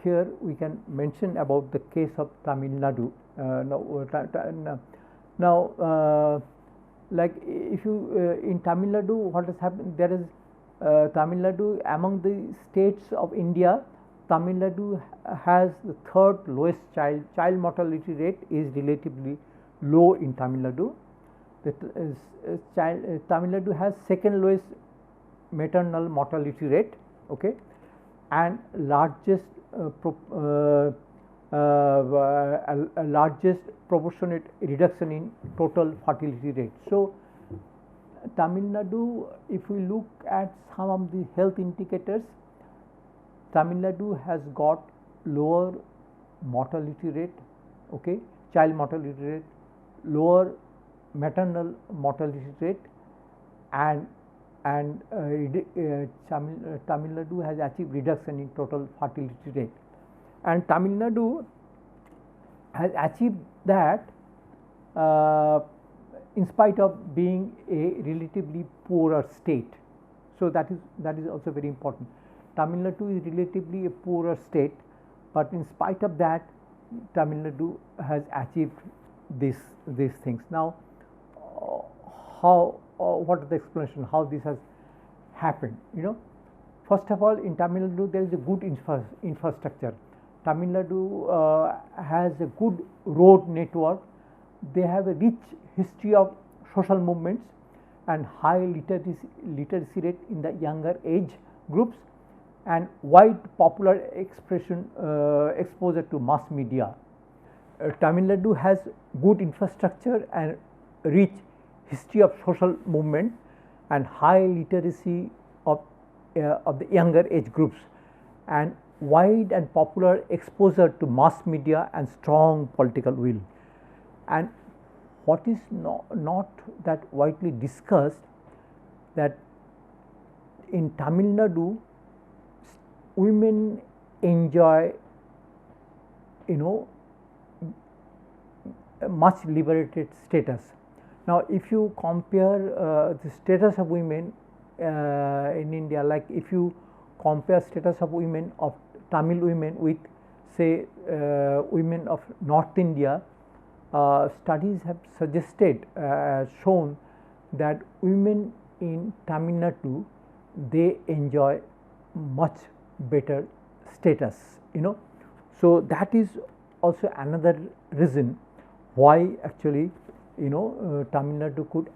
here we can mention about the case of Tamil Nadu. Now, like if you in Tamil Nadu, what has happened, there is Tamil Nadu, among the states of India, Tamil Nadu has the third lowest child mortality rate, is relatively low in Tamil Nadu. Tamil Nadu has second lowest maternal mortality rate, okay, and largest largest proportionate reduction in total fertility rate. So Tamil Nadu, if we look at some of the health indicators, Tamil Nadu has got lower mortality rate, okay, child mortality rate, lower maternal mortality rate, and Tamil Nadu has achieved reduction in total fertility rate. And Tamil Nadu has achieved that in spite of being a relatively poorer state. So that is also very important. Tamil Nadu is relatively a poorer state, but in spite of that, Tamil Nadu has achieved these things. Now, what is the explanation how this has happened? First of all, in Tamil Nadu there is a good infrastructure. Tamil Nadu has a good road network. They have a rich history of social movements and high literacy rate in the younger age groups, and wide popular exposure to mass media. Tamil Nadu has good infrastructure and rich history of social movement and high literacy of the younger age groups, and wide and popular exposure to mass media and strong political will. And what is not that widely discussed, that in Tamil Nadu women enjoy, you know, much liberated status. Now, if you compare the status of women in India, like if you compare status of women of Tamil women with say women of North India, studies have suggested shown that women in Tamil Nadu, they enjoy much better status, you know. So, that is also another reason why actually, you know, Tamil Nadu could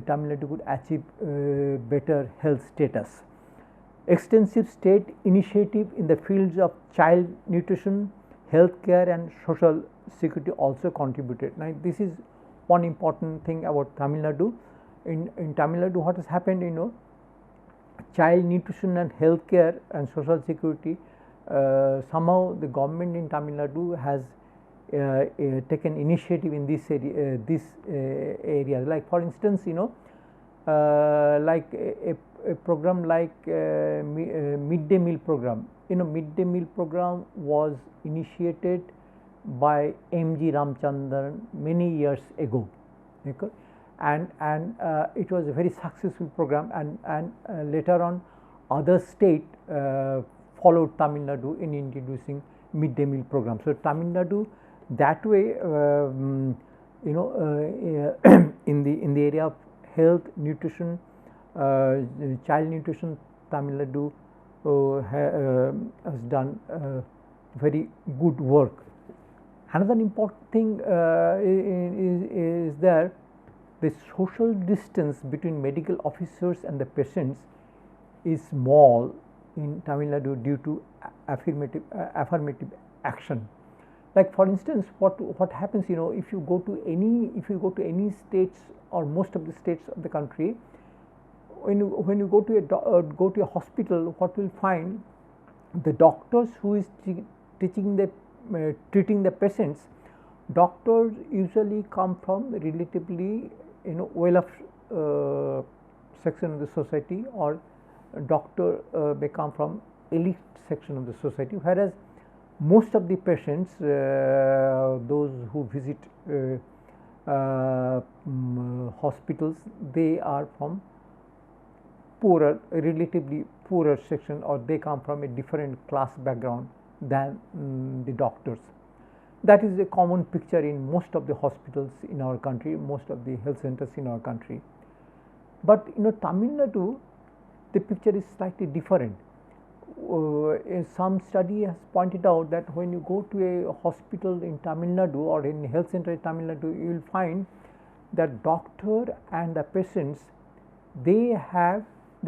Tamil Nadu could achieve better health status. Extensive state initiative in the fields of child nutrition, healthcare and social security also contributed. Now, this is one important thing about Tamil Nadu. In Tamil Nadu, what has happened, you know, child nutrition and healthcare and social security, somehow the government in Tamil Nadu has taken initiative in this area, like for instance, you know, like a program like midday meal program. You know, midday meal program was initiated by M.G. Ramchandran many years ago, okay? And it was a very successful program, and later on other state followed Tamil Nadu in introducing midday meal program. So, Tamil Nadu that way, you know, in the area of health, nutrition, child nutrition, Tamil Nadu has done very good work. Another important thing is there, the social distance between medical officers and the patients is small in Tamil Nadu due to affirmative action. Like for instance, what happens, you know, if you go to any states or most of the states of the country, when you go to a hospital, what you will find, the doctors who is treating the patients, doctors usually come from relatively, you know, well off section of the society, or doctor may come from elite section of the society, whereas most of the patients, those who visit hospitals, they are from relatively poorer section, or they come from a different class background than the doctors. That is a common picture in most of the hospitals in our country, most of the health centers in our country. But you know, Tamil Nadu, the picture is slightly different. Some study has pointed out that when you go to a hospital in Tamil Nadu or in health center in Tamil Nadu, you will find that doctor and the patients, they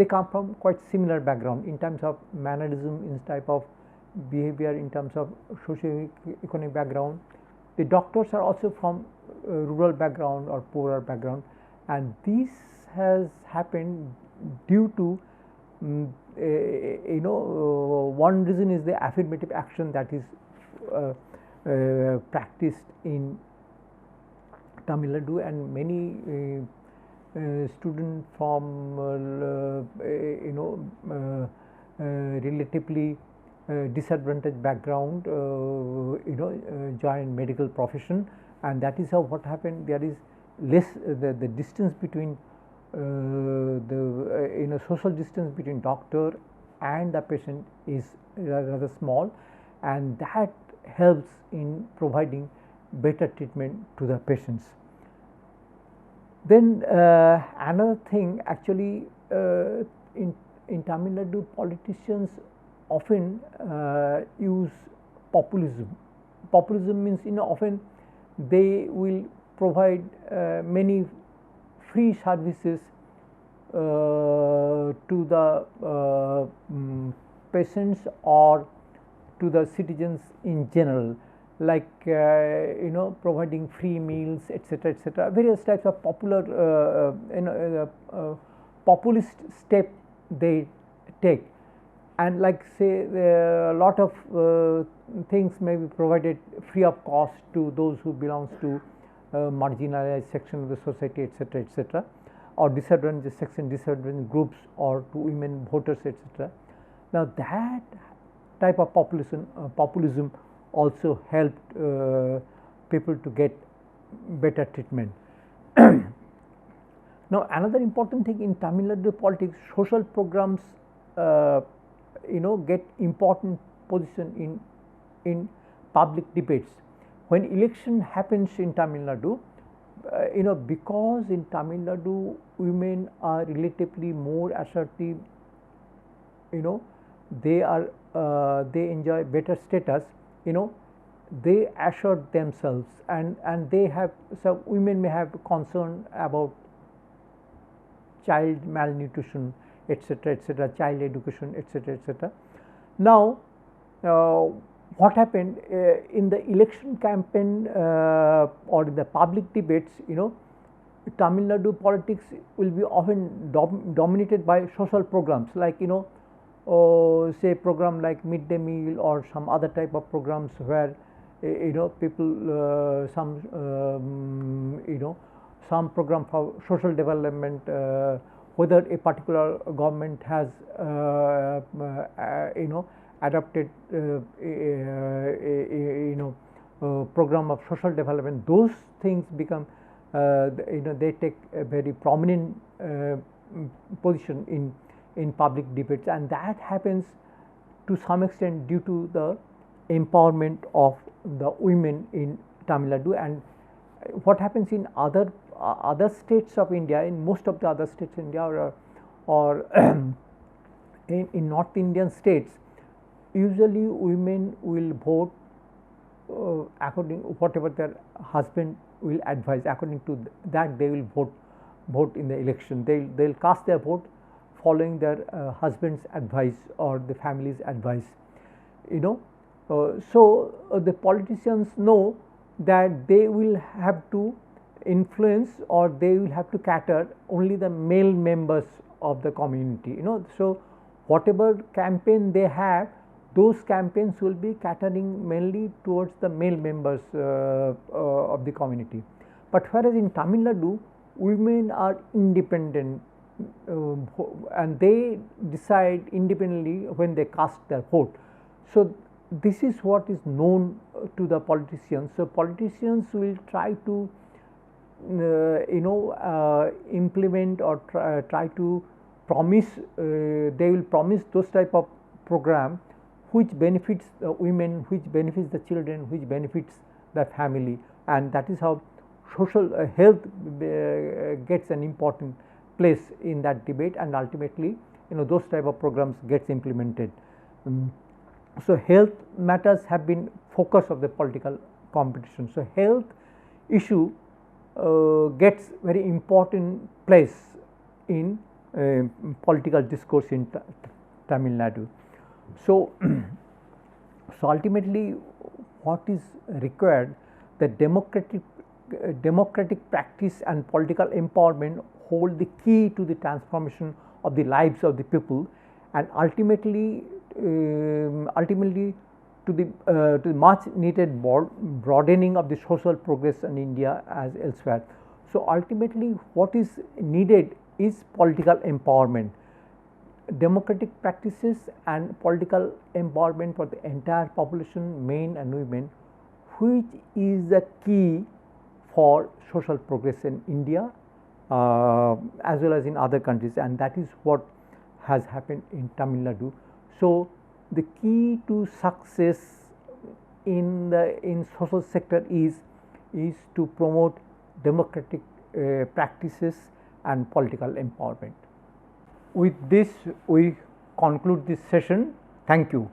come from quite similar background in terms of mannerism, in type of behavior, in terms of socio-economic background. The doctors are also from rural background or poorer background, and this has happened due to you know, one reason is the affirmative action that is practiced in Tamil Nadu, and many students from you know, relatively disadvantaged background, you know, join medical profession, and that is how what happened. There is less the distance between you know, social distance between doctor and the patient is rather small, and that helps in providing better treatment to the patients. Then another thing, actually, in Tamil Nadu, politicians often use populism. Populism means, you know, often they will provide many free services to the patients or to the citizens in general, like providing free meals, etc., etc. Various types of popular populist step they take, and like say a lot of things may be provided free of cost to those who belongs to marginalized section of the society, etc., etc., or disadvantaged section, disadvantaged groups, or to women voters, etc. Now that type of populism also helped people to get better treatment. Now another important thing in Tamil Nadu politics, social programs get important position in public debates. When election happens in Tamil Nadu, because in Tamil Nadu women are relatively more assertive, they are they enjoy better status, they assert themselves, and they have, so women may have concern about child malnutrition, etc., etc., child education, etc., etc. Now what happened in the election campaign or in the public debates, Tamil Nadu politics will be often dominated by social programs, like say program like midday meal or some other type of programs where people some program for social development, whether a particular government has adopted program of social development, those things become they take a very prominent position in public debates, and that happens to some extent due to the empowerment of the women in Tamil Nadu. And what happens in other states of India, in most of the other states in India, or in North Indian states, usually women will vote according whatever their husband will advise. According to that, they will vote in the election. They'll cast their vote following their husband's advice or the family's advice. So the politicians know that they will have to influence, or they will have to cater only the male members of the community. So whatever campaign they have, those campaigns will be catering mainly towards the male members of the community. But whereas in Tamil Nadu, women are independent, and they decide independently when they cast their vote. So this is what is known to the politicians. So politicians will try to implement or try to promise, they will promise those type of program which benefits the women, which benefits the children, which benefits the family, and that is how social health gets an important place in that debate, and ultimately those type of programs gets implemented. So health matters have been focus of the political competition. So health issue gets very important place in political discourse in Tamil Nadu. So, so ultimately what is required, the democratic practice and political empowerment hold the key to the transformation of the lives of the people, and ultimately to the much needed broadening of the social progress in India as elsewhere. So ultimately what is needed is political empowerment, democratic practices and political empowerment for the entire population, men and women, which is the key for social progress in India as well as in other countries, and that is what has happened in Tamil Nadu. So the key to success in social sector is to promote democratic practices and political empowerment. With this we conclude this session. Thank you.